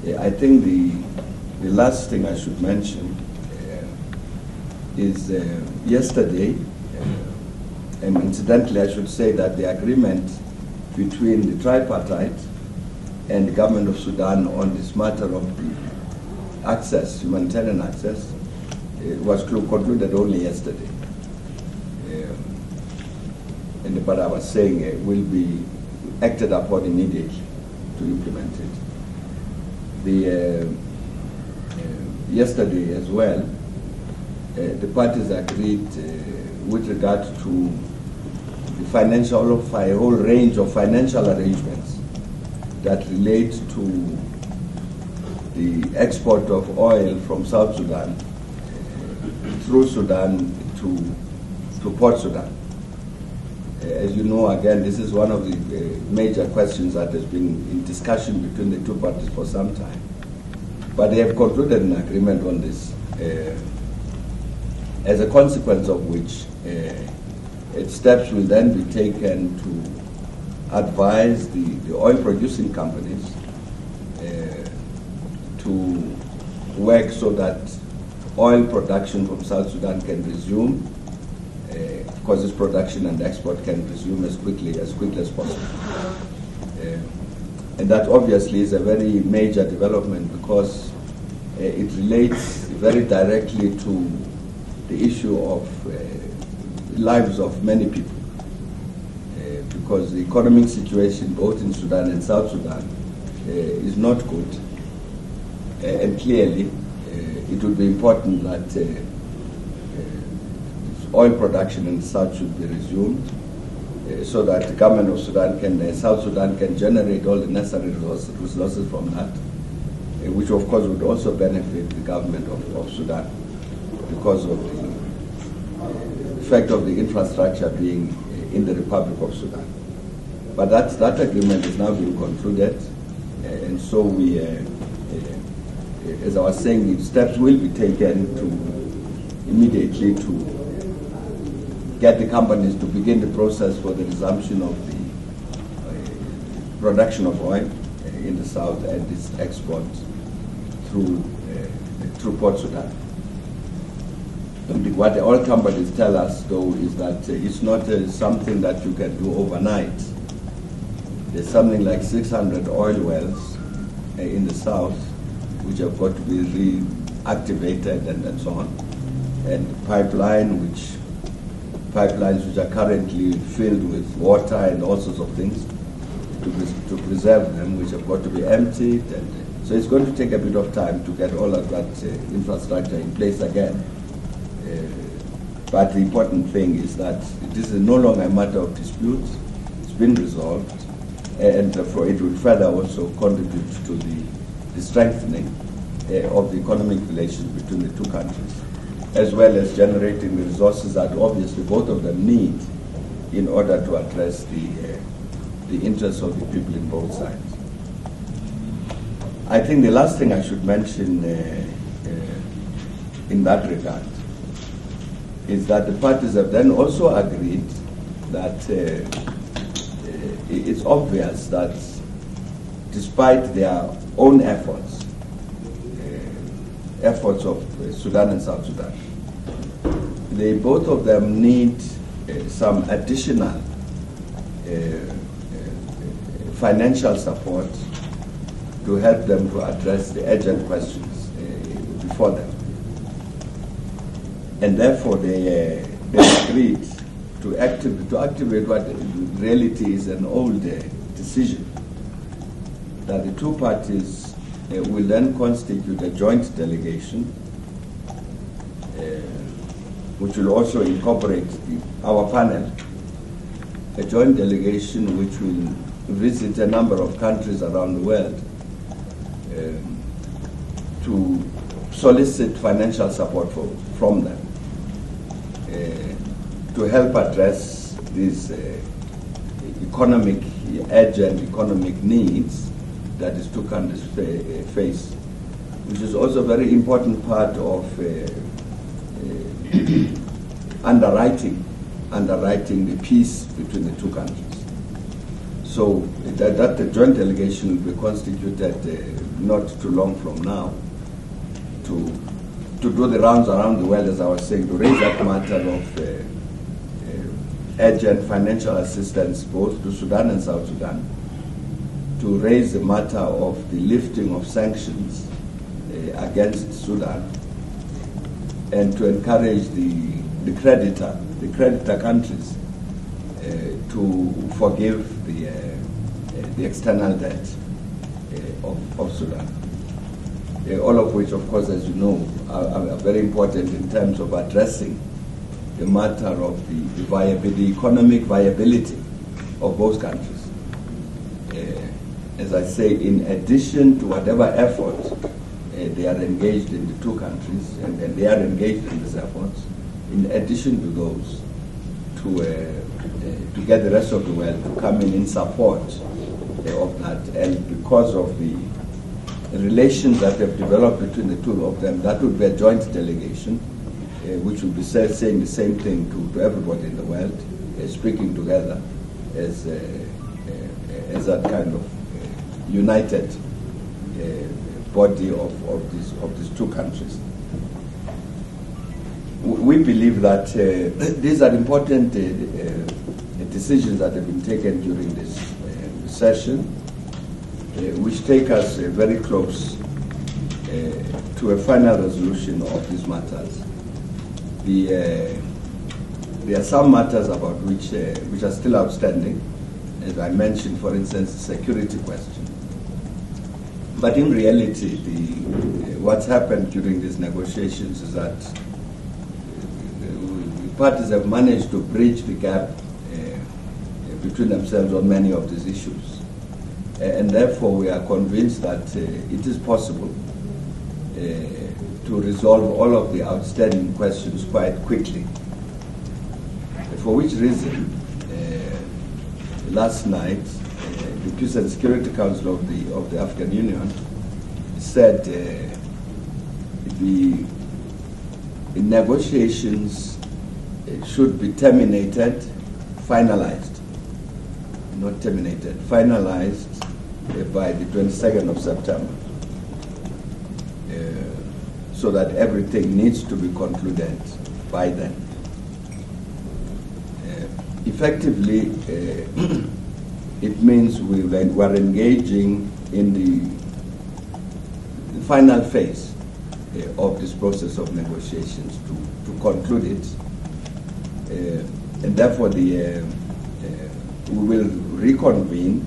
I think the last thing I should mention is yesterday, and incidentally I should say that the agreement between the tripartite and the government of Sudan on this matter of the access, humanitarian access, was concluded only yesterday. But I was saying it will be acted upon immediately to implement it. Yesterday as well, the parties agreed with regard to the a whole range of financial arrangements that relate to the export of oil from South Sudan through Sudan to Port Sudan. As you know, again, this is one of the major questions that has been in discussion between the two parties for some time. But they have concluded an agreement on this, as a consequence of which steps will then be taken to advise the oil-producing companies to work so that oil production from South Sudan can resume. Of course, this production and export can resume as quickly as possible. And that obviously is a very major development because it relates very directly to the issue of lives of many people. Because the economic situation both in Sudan and South Sudan is not good. And clearly, it would be important that oil production in the south should be resumed so that the government of Sudan South Sudan can generate all the necessary resources from that, which of course would also benefit the government of Sudan because of the effect of the infrastructure being in the Republic of Sudan. But that agreement is now being concluded, and so we, as I was saying, the steps will be taken to immediately to get the companies to begin the process for the resumption of the production of oil in the south and its export through Port Sudan. And what the oil companies tell us, though, is that it's not something that you can do overnight. There's something like 600 oil wells in the south which have got to be reactivated and so on, and pipelines which are currently filled with water and all sorts of things to preserve them, which have got to be emptied. And so it's going to take a bit of time to get all of that infrastructure in place again. But the important thing is that this is no longer a matter of dispute. It's been resolved, and therefore it will further also contribute to the strengthening of the economic relations between the two countries, as well as generating the resources that obviously both of them need in order to address the interests of the people in both sides. I think the last thing I should mention in that regard is that the parties have then also agreed that it's obvious that despite their own efforts of Sudan and South Sudan, they both of them need some additional financial support to help them to address the urgent questions before them. And therefore they agreed to activate what in reality is an old decision, that the two parties will then constitute a joint delegation which will also incorporate our panel, a joint delegation which will visit a number of countries around the world to solicit financial support from them to help address these urgent economic needs that these two countries face, which is also a very important part of underwriting the peace between the two countries. So that the joint delegation will be constituted not too long from now, to do the rounds around the world, as I was saying, to raise that matter of urgent financial assistance both to Sudan and South Sudan, to raise the matter of the lifting of sanctions against Sudan, and to encourage the creditor countries to forgive the external debt of Sudan. All of which, of course, as you know, are very important in terms of addressing the matter of the economic viability of both countries. As I say, in addition to whatever efforts they are engaged in, the two countries, and they are engaged in these efforts, in addition to those, to get the rest of the world to come in support of that. And because of the relations that have developed between the two of them, that would be a joint delegation, which would be saying the same thing to everybody in the world, speaking together as that kind of united body of these two countries. We believe that these are important decisions that have been taken during this session, which take us very close to a final resolution of these matters. There are some matters about which are still outstanding, as I mentioned, for instance, the security question. But in reality, what's happened during these negotiations is that the parties have managed to bridge the gap between themselves on many of these issues. And therefore, we are convinced that it is possible to resolve all of the outstanding questions quite quickly. For which reason, last night, the Peace and Security Council of the African Union said the negotiations should be terminated, finalized, not terminated, finalized by the 22nd of September, so that everything needs to be concluded by then. Effectively, it means we're engaging in the final phase of this process of negotiations to conclude it. And therefore, we will reconvene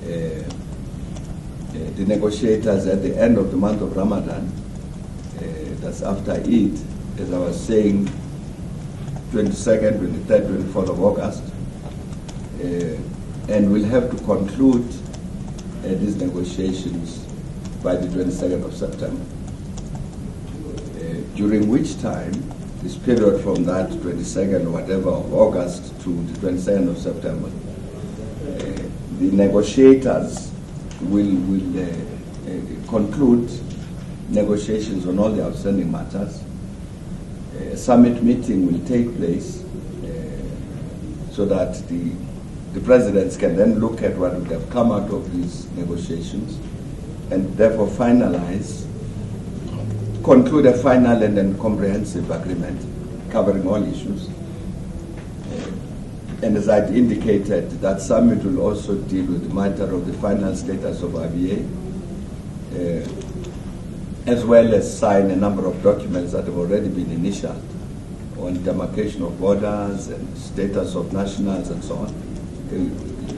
the negotiators at the end of the month of Ramadan. That's after Eid, as I was saying, 22nd, 23rd, 24th of August. And we'll have to conclude these negotiations by the 22nd of September. During which time, this period from that 22nd or whatever of August to the 22nd of September, the negotiators will conclude negotiations on all the outstanding matters. A summit meeting will take place so that the presidents can then look at what would have come out of these negotiations and therefore conclude a final and then comprehensive agreement covering all issues. And as I'd indicated, that summit will also deal with the matter of the final status of RBA, as well as sign a number of documents that have already been initialed on demarcation of borders and status of nationals and so on.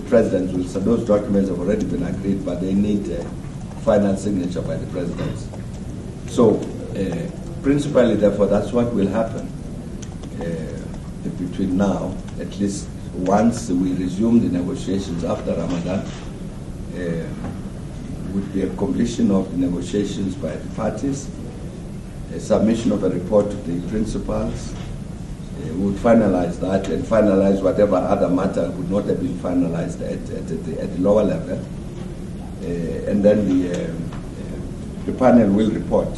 Presidents will say those documents have already been agreed, but they need a final signature by the presidents. So, principally, therefore, that's what will happen between now, at least once we resume the negotiations after Ramadan. Would be a completion of the negotiations by the parties, a submission of a report to the principals. We would finalize that and finalize whatever other matter would not have been finalized at the lower level. And then the panel will report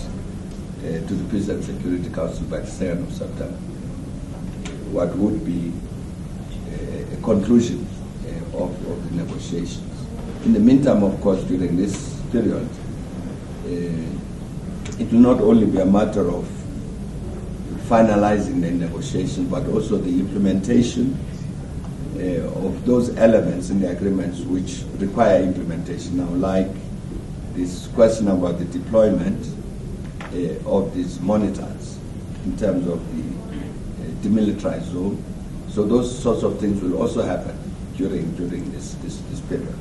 to the Peace and Security Council by the 2nd of September what would be a conclusion of the negotiations. In the meantime, of course, during this period, it will not only be a matter of finalizing the negotiation, but also the implementation of those elements in the agreements which require implementation. Now, like this question about the deployment of these monitors in terms of the demilitarized zone. So those sorts of things will also happen during this period.